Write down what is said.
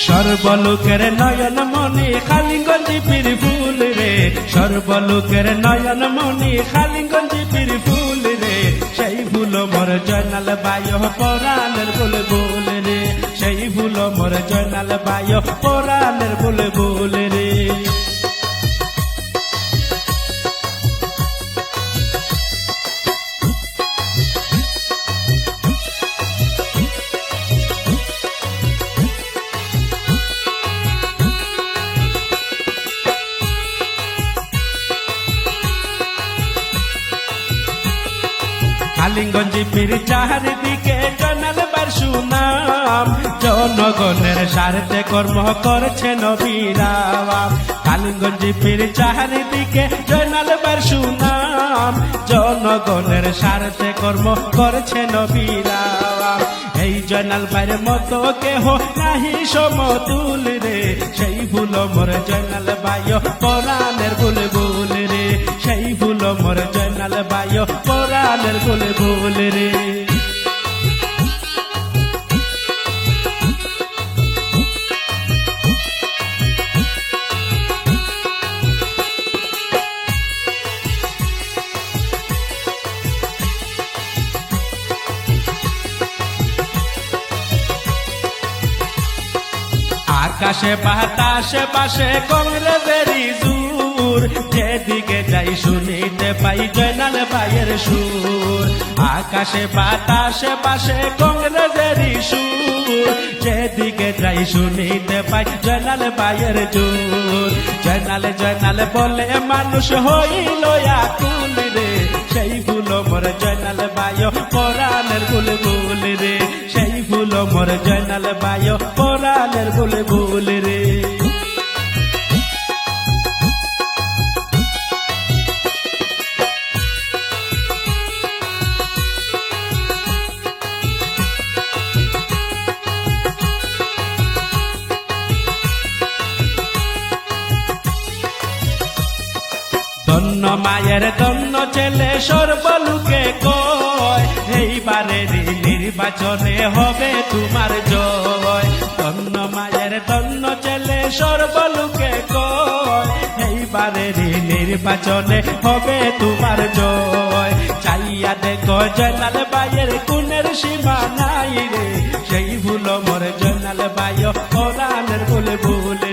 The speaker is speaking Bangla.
সর্বলোকের নয়ন মনি খালিগঞ্জি পীর ফুল রে, সর্বলোকের নয়ন মনি খালিগঞ্জি পীর ফুল রে, সেই ফুল মোর জয়নাল বায়ো পরাণের বলে বলে রে, সেই ফুল মোর জয়নাল বায়ো পরাণের বলে বলে রে। খালিগঞ্জি পীর চারিদিকে জয়নাল বার সুনাম, জনগণের স্বার্থে কর্ম করছে নবীরাম। খালিগঞ্জি পীর চারিদিকে জয়নাল বার সুনাম, জনগণের স্বার্থে কর্ম করছে নবীরাম। এই জয়নাল বাইরের মতো কেহ নাহি সমতুল রে, সেই ফুল মোর জয়নাল বায়ো পরাণের বলে বলে রে, সেই ফুল মোর জয়নাল বায়ো পরাণের বলে বলে রে। আকাশে বাতাসে বাসে কংগ্রেসেরই সুর, যেদিকে যাই শুনিতে পাই জয়নাল বায়ের সুর। আকাশে বাতাসে বাসে কংগ্রেসেরই সুর, যেদিকে যাই শুনিতে পাই জয়নাল বায়ের জোর। জয়নাল জয়নাল বলে মানুষ হইল আকুল রে, সেই ফুল মোর জয়নাল বায়ো পরাণের বলে বলে রে, সেই ফুল মোর জয়নাল বায়ো পরাণের বলে বলে রে। ধন্য মায়ের ধন্য ছেলে সর্বলোকে কয়, এইবারে নির্বাচনে হবে তোমার জয়। ধন্য মায়ের ধন্য ছেলে সর্বলোকে কয়, এইবারে নির্বাচনে হবে তোমার জয়। চাইয়া দেখো জয়নাল বায়ের গুণের সীমা নাই রে, সেই ফুল মোর জয়নাল বায়ো পরাণের বলে বলে